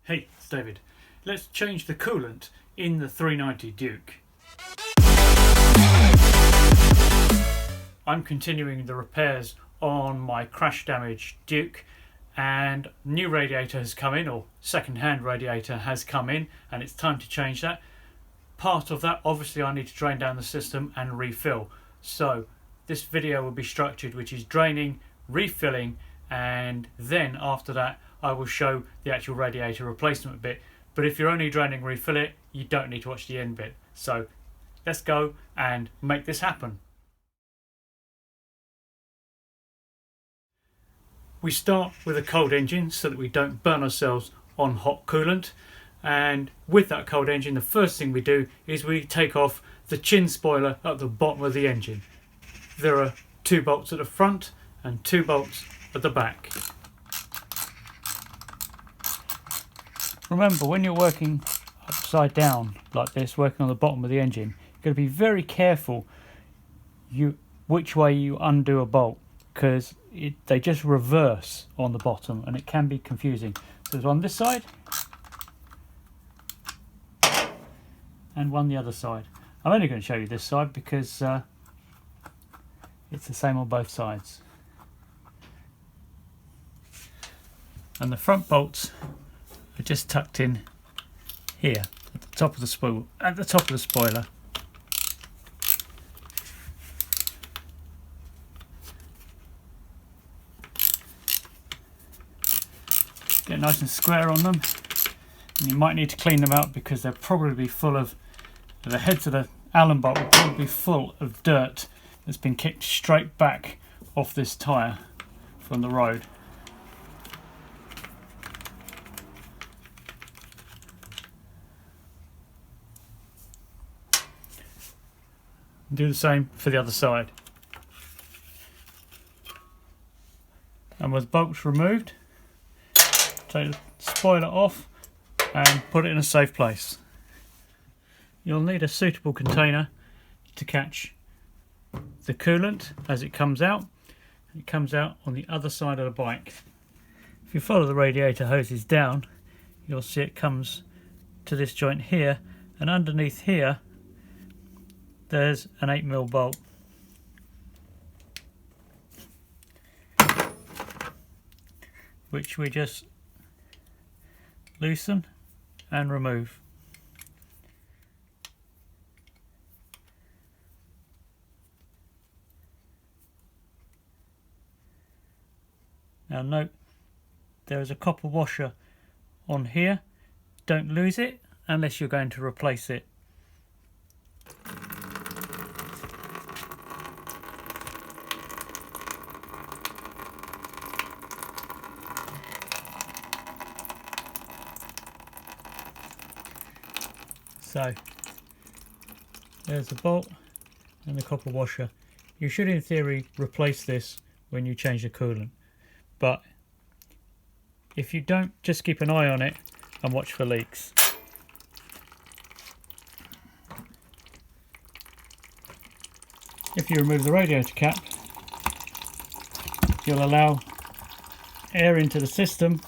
Hey, it's David. Let's change the coolant in the 390 Duke. I'm continuing the repairs on my crash damaged Duke, and new radiator has come in, or second-hand radiator has come in, and it's time to change that. Part of that, obviously, I need to drain down the system and refill. So this video will be structured, which is draining, refilling, and then after that I will show the actual radiator replacement bit. But if you're only draining, refill it, you don't need to watch the end bit. So let's go and make this happen. We start with a cold engine so that we don't burn ourselves on hot coolant. And with that cold engine, the first thing we do is we take off the chin spoiler at the bottom of the engine. There are 2 bolts at the front and 2 bolts at the back. Remember, when you're working upside down like this, working on the bottom of the engine, you've got to be very careful which way you undo a bolt, because they just reverse on the bottom and it can be confusing. So there's one this side and one the other side. I'm only going to show you this side because it's the same on both sides. And the front bolts are just tucked in here at the top of the spoiler. Get nice and square on them, and you might need to clean them out because they'll probably be full of, the heads of the Allen bolt will probably be full of dirt that's been kicked straight back off this tyre from the road. Do the same for the other side. And with bolts removed, take the spoiler off and put it in a safe place. You'll need a suitable container to catch the coolant as it comes out. It comes out on the other side of the bike. If you follow the radiator hoses down, you'll see it comes to this joint here, and underneath here there's an 8mm bolt. Which we just loosen and remove. Now note, there is a copper washer on here. Don't lose it unless you're going to replace it. So there's the bolt and the copper washer. You should in theory replace this when you change the coolant, but if you don't, just keep an eye on it and watch for leaks. If you remove the radiator cap, you'll allow air into the system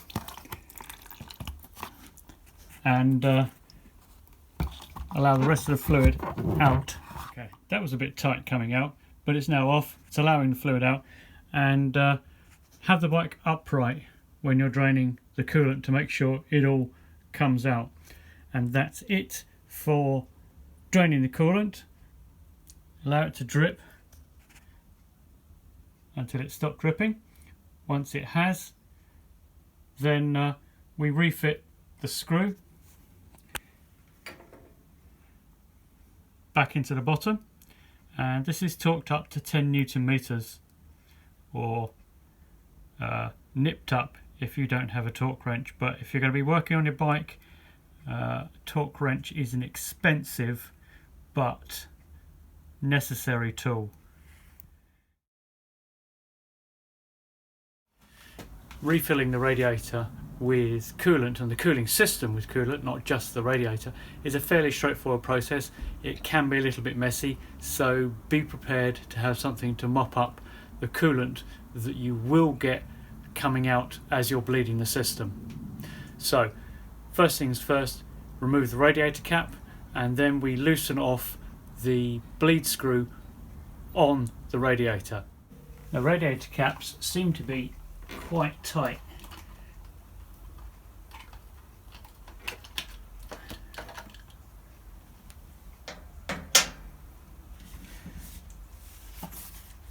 and allow the rest of the fluid out. Okay, that was a bit tight coming out, but it's now off. It's allowing the fluid out. And have the bike upright when you're draining the coolant to make sure it all comes out. And that's it for draining the coolant. Allow it to drip until it stops dripping. Once it has, then we refit the screw back into the bottom, and this is torqued up to 10 Newton meters, or nipped up if you don't have a torque wrench. But if you're going to be working on your bike, torque wrench is an expensive but necessary tool. Refilling the radiator with coolant and the cooling system with coolant, not just the radiator, is a fairly straightforward process. It can be a little bit messy, so be prepared to have something to mop up the coolant that you will get coming out as you're bleeding the system. So first things first, remove the radiator cap, and then we loosen off the bleed screw on the radiator. The radiator caps seem to be quite tight.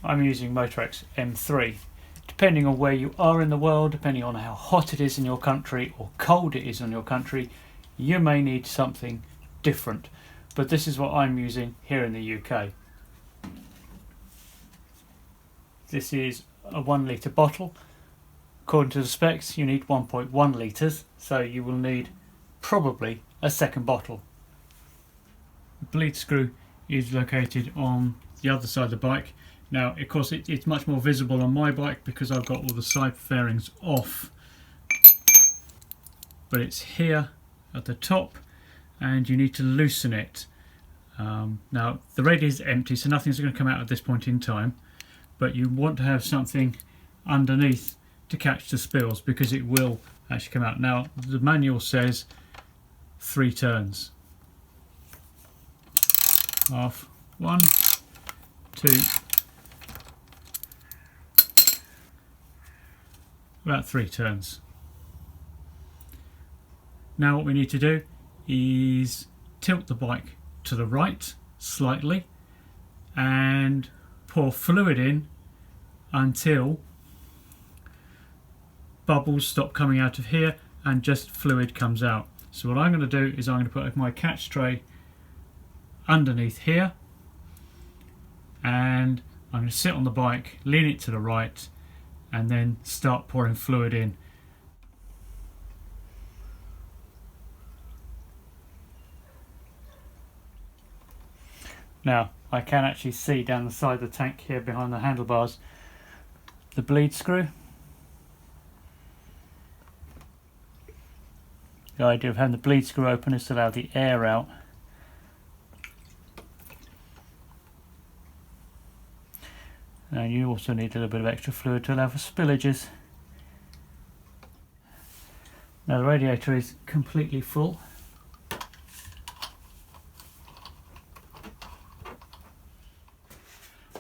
I'm using Motorex M3. Depending on where you are in the world, depending on how hot it is in your country or cold it is in your country, you may need something different. But this is what I'm using here in the UK. This is a 1 litre bottle. According to the specs, you need 1.1 litres, so you will need probably a second bottle. The bleed screw is located on the other side of the bike. Now, of course, it's much more visible on my bike because I've got all the side fairings off. But it's here at the top, and you need to loosen it. Now, the radiator is empty, so nothing's going to come out at this point in time. But you want to have something underneath to catch the spills because it will actually come out. Now, the manual says 3 turns. Half, 1, 2. About 3 turns. Now what we need to do is tilt the bike to the right slightly and pour fluid in until bubbles stop coming out of here and just fluid comes out. So what I'm going to do is I'm going to put my catch tray underneath here, and I'm going to sit on the bike, lean it to the right, and then start pouring fluid in. Now I can actually see down the side of the tank here behind the handlebars the bleed screw. The idea of having the bleed screw open is to allow the air out. And you also need a little bit of extra fluid to allow for spillages. Now the radiator is completely full.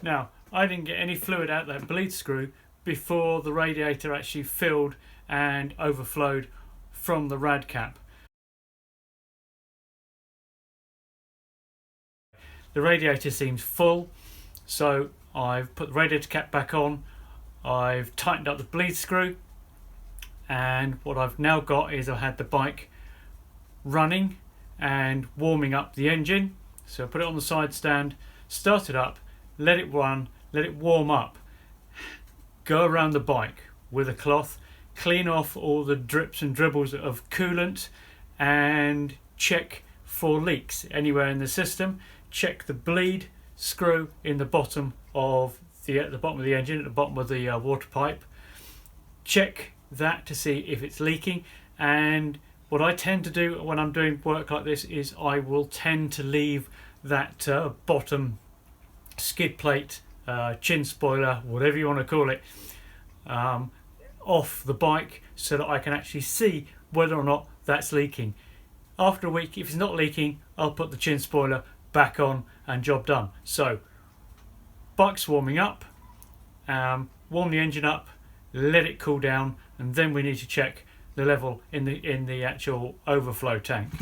Now, I didn't get any fluid out that bleed screw before the radiator actually filled and overflowed from the rad cap. The radiator seems full, so I've put the radiator cap back on, I've tightened up the bleed screw, and what I've now got is I've had the bike running and warming up the engine. So I put it on the side stand, start it up, let it run, let it warm up, go around the bike with a cloth, clean off all the drips and dribbles of coolant and check for leaks anywhere in the system. Check the bleed screw in the bottom of the engine, at the bottom of the water pipe. Check that to see if it's leaking. And what I tend to do when I'm doing work like this is I will tend to leave that bottom skid plate, chin spoiler, whatever you want to call it, off the bike so that I can actually see whether or not that's leaking. After a week, if it's not leaking, I'll put the chin spoiler back on and job done. So bike's warming up, warm the engine up, let it cool down, and then we need to check the level in the actual overflow tank.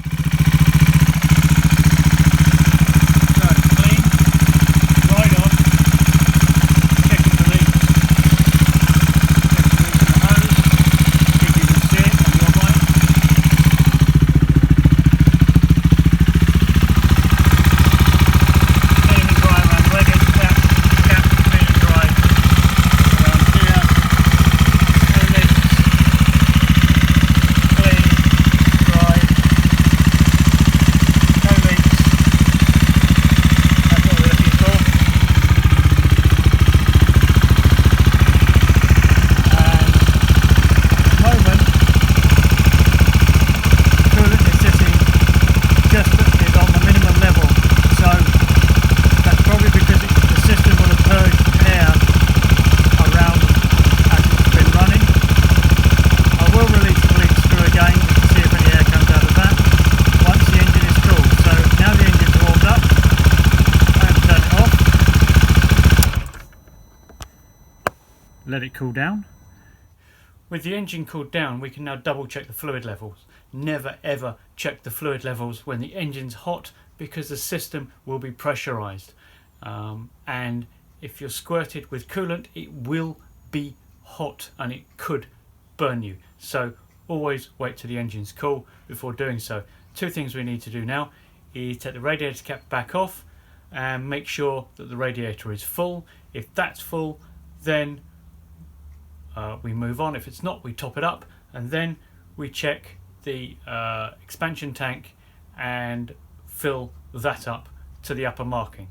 let it cool down. With the engine cooled down, we can now double check the fluid levels. Never ever check the fluid levels when the engine's hot, because the system will be pressurized. And if you're squirted with coolant, it will be hot and it could burn you. So always wait till the engine's cool before doing so. Two things we need to do now is take the radiator cap back off and make sure that the radiator is full. If that's full, then we move on. If it's not, we top it up, and then we check the expansion tank and fill that up to the upper marking.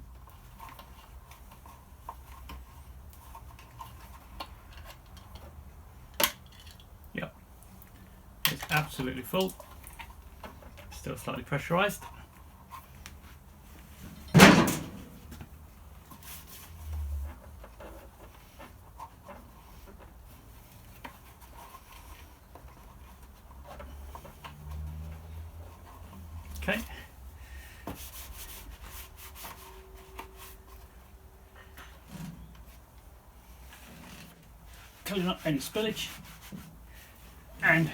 Yep, it's absolutely full, still slightly pressurized. Okay. Clean up any spillage and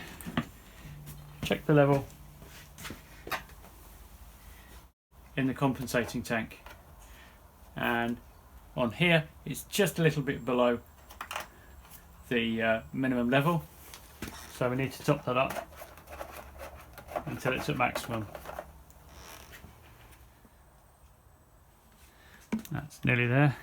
check the level in the compensating tank. And on here, it's just a little bit below the minimum level, so we need to top that up until it's at maximum. That's nearly there.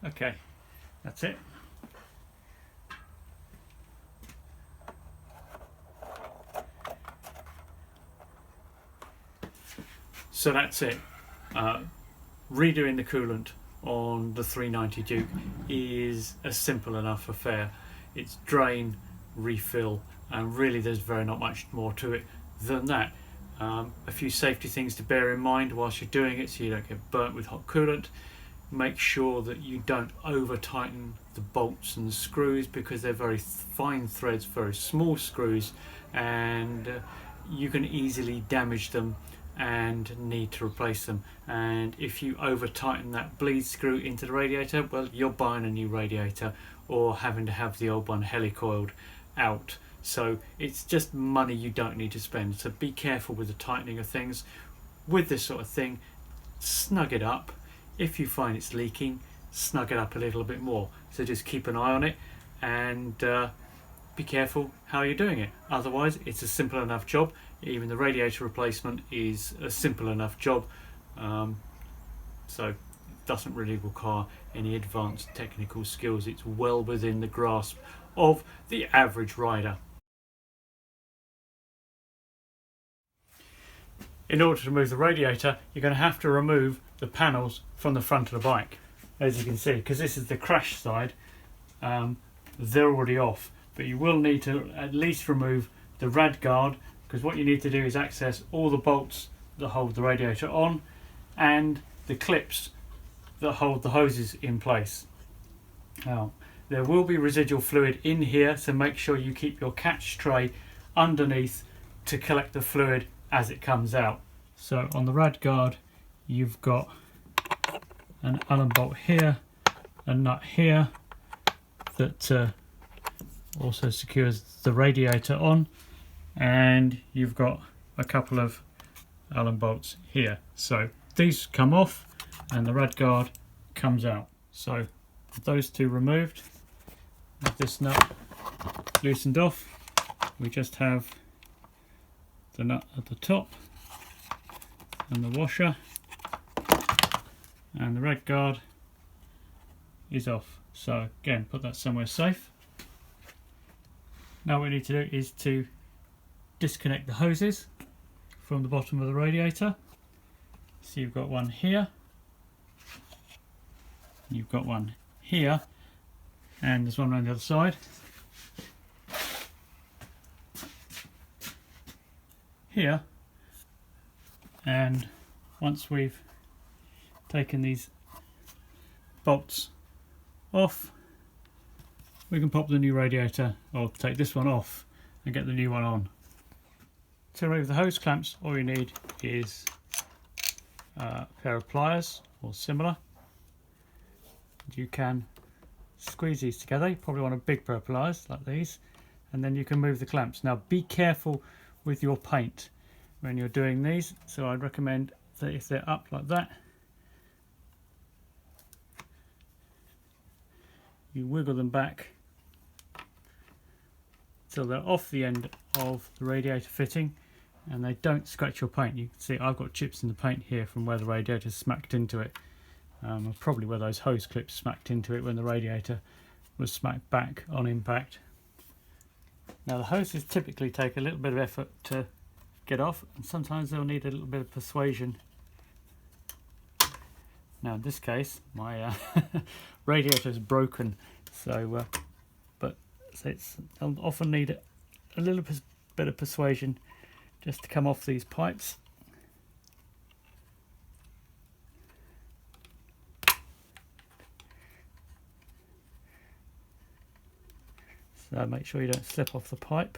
Okay, that's it. So that's it. Redoing the coolant on the 390 Duke is a simple enough affair. It's drain, refill, and really there's not much more to it than that. A few safety things to bear in mind whilst you're doing it so you don't get burnt with hot coolant. Make sure that you don't over tighten the bolts and the screws, because they're very fine threads, very small screws, and you can easily damage them and need to replace them. And if you over tighten that bleed screw into the radiator, well, you're buying a new radiator or having to have the old one helicoiled out. So it's just money you don't need to spend. So be careful with the tightening of things. With this sort of thing, snug it up. If you find it's leaking, snug it up a little bit more. So just keep an eye on it and be careful how you're doing it. Otherwise, it's a simple enough job. Even the radiator replacement is a simple enough job, so it doesn't really require any advanced technical skills. It's well within the grasp of the average rider. In order to remove the radiator, you're going to have to remove the panels from the front of the bike, as you can see, because this is the crash side. They're already off, but you will need to at least remove the rad guard, because what you need to do is access all the bolts that hold the radiator on and the clips that hold the hoses in place. Now, there will be residual fluid in here, so make sure you keep your catch tray underneath to collect the fluid as it comes out. So on the rad guard, you've got an Allen bolt here, a nut here that also secures the radiator on, and you've got a couple of Allen bolts here. So these come off and the rad guard comes out. So with those two removed, with this nut loosened off, we just have the nut at the top and the washer, and the rad guard is off. So again, put that somewhere safe. Now what we need to do is to disconnect the hoses from the bottom of the radiator. So you've got one here, you've got one here, and there's one around the other side. Here, and once we've taken these bolts off, we can pop the new radiator, or take this one off and get the new one on. To remove the hose clamps, all you need is a pair of pliers or similar. You can squeeze these together. You probably want a big pair of pliers like these, and then you can move the clamps. Now be careful with your paint when you're doing these, so I'd recommend that if they're up like that, you wiggle them back till they're off the end of the radiator fitting and they don't scratch your paint. You can see I've got chips in the paint here from where the radiator smacked into it, probably where those hose clips smacked into it when the radiator was smacked back on impact. Now the hoses typically take a little bit of effort to get off, and sometimes they'll need a little bit of persuasion. Now in this case my radiator is broken, so they'll often need a little bit of persuasion just to come off these pipes. So make sure you don't slip off the pipe.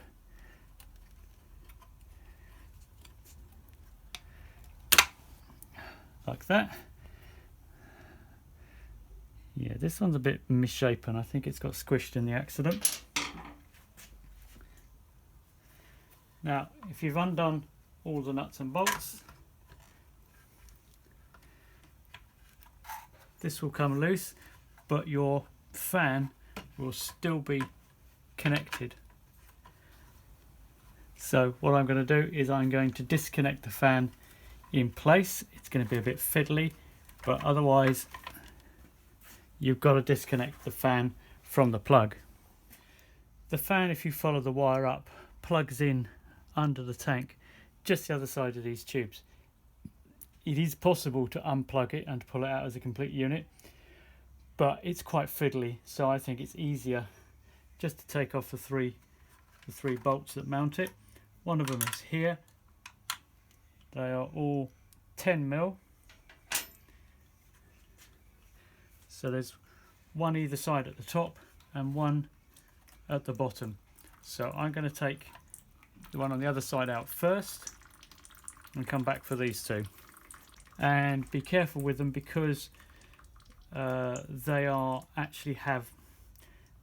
Like that. Yeah, this one's a bit misshapen. I think it's got squished in the accident. Now, if you've undone all the nuts and bolts, this will come loose, but your fan will still be connected. So what I'm going to do is I'm going to disconnect the fan in place. It's going to be a bit fiddly, but otherwise you've got to disconnect the fan from the plug. The fan, if you follow the wire up, plugs in under the tank just the other side of these tubes. It is possible to unplug it and pull it out as a complete unit, but it's quite fiddly, so I think it's easier just to take off the three bolts that mount it. One of them is here. They are all 10mm. So there's one either side at the top and one at the bottom. So I'm going to take the one on the other side out first and come back for these two. And be careful with them because they are actually have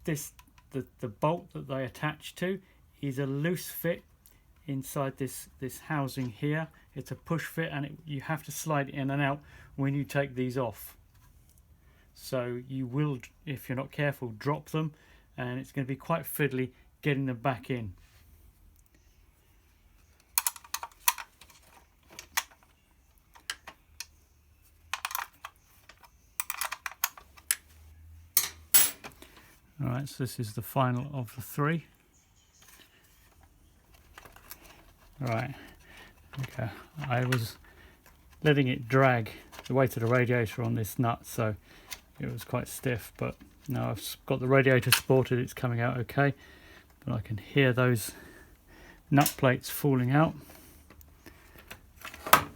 this, the bolt that they attach to is a loose fit inside this housing here. It's a push fit, and you have to slide it in and out when you take these off. So you will, if you're not careful, drop them, and it's going to be quite fiddly getting them back in. Alright, so this is the final of the three. Alright, okay, I was letting it drag the weight of the radiator on this nut, so it was quite stiff, but now I've got the radiator supported, it's coming out okay, but I can hear those nut plates falling out. The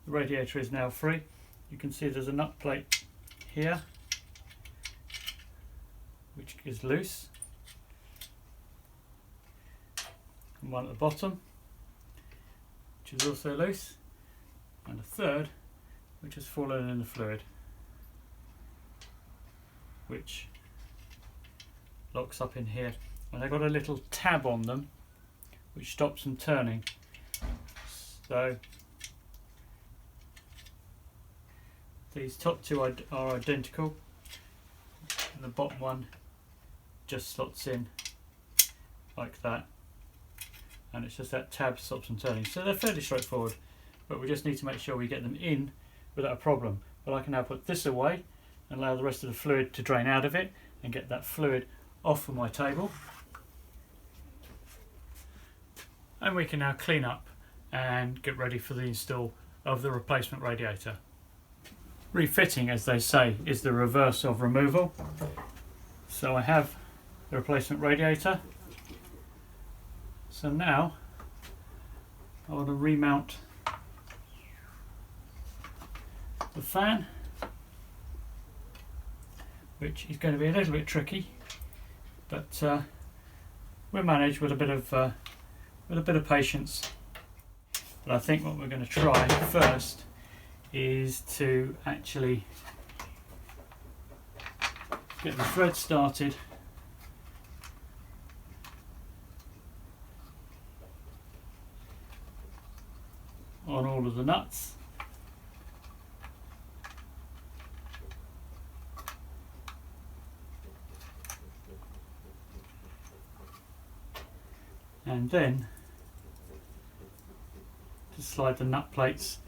radiator is now free. You can see there's a nut plate here which is loose, and one at the bottom which is also loose, and a third which has fallen in the fluid, which locks up in here, and they've got a little tab on them which stops them turning. So these top two are identical, and the bottom one just slots in like that, and it's just that tab stops them turning. So they're fairly straightforward, but we just need to make sure we get them in without a problem. But I can now put this away and allow the rest of the fluid to drain out of it and get that fluid off of my table. And we can now clean up and get ready for the install of the replacement radiator. Refitting, as they say, is the reverse of removal. So I have the replacement radiator. So now I want to remount the fan which is going to be a little bit tricky, but we'll manage with a bit of patience. But I think what we're going to try first is to actually get the thread started on all of the nuts. And then to slide the nut plates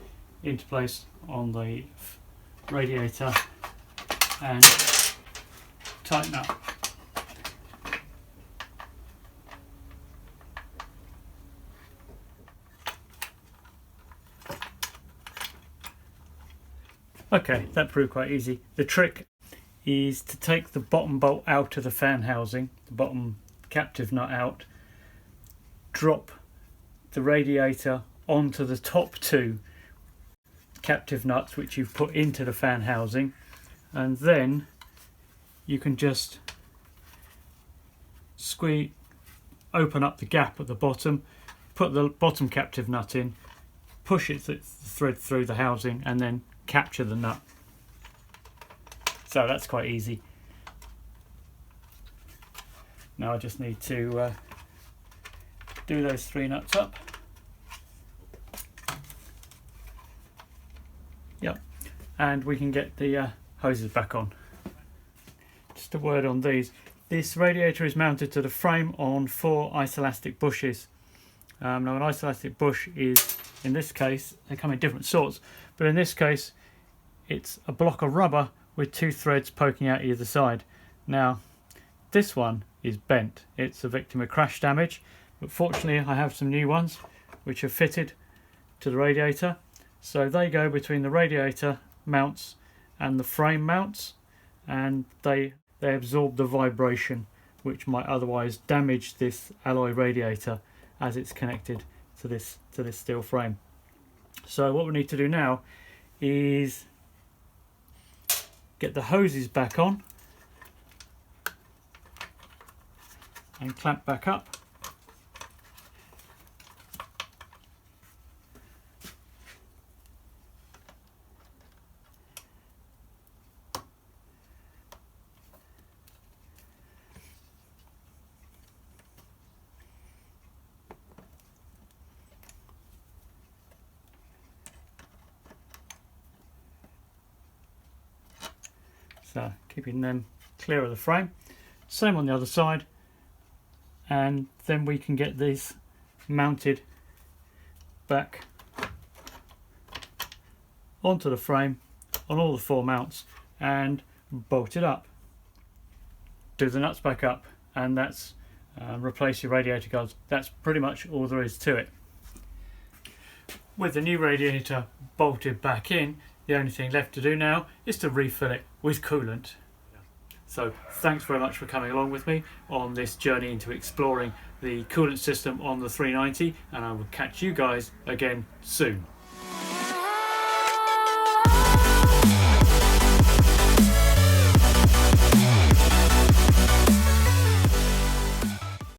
into place on the radiator and tighten up. Okay, that proved quite easy. The trick is to take the bottom bolt out of the fan housing, the bottom captive nut out, drop the radiator onto the top two captive nuts which you've put into the fan housing, and then you can just squeeze, open up the gap at the bottom, put the bottom captive nut in, push the thread through the housing, and then capture the nut. So that's quite easy. Now I just need to do those 3 nuts up. Yep, and we can get the hoses back on. Just a word on these. This radiator is mounted to the frame on 4 isolastic bushes. Now an isolastic bush is, in this case, they come in different sorts, but in this case it's a block of rubber with 2 threads poking out either side. Now this one is bent. It's a victim of crash damage, but fortunately I have some new ones which are fitted to the radiator, so they go between the radiator mounts and the frame mounts, and they absorb the vibration which might otherwise damage this alloy radiator as it's connected to this steel frame. So what we need to do now is get the hoses back on and clamp back up. So keeping them clear of the frame. Same on the other side, and then we can get these mounted back onto the frame on all the 4 mounts and bolted up. Do the nuts back up, and that's replace your radiator guards. That's pretty much all there is to it. With the new radiator bolted back in, the only thing left to do now is to refill it with coolant. So thanks very much for coming along with me on this journey into exploring the coolant system on the 390, and I will catch you guys again soon.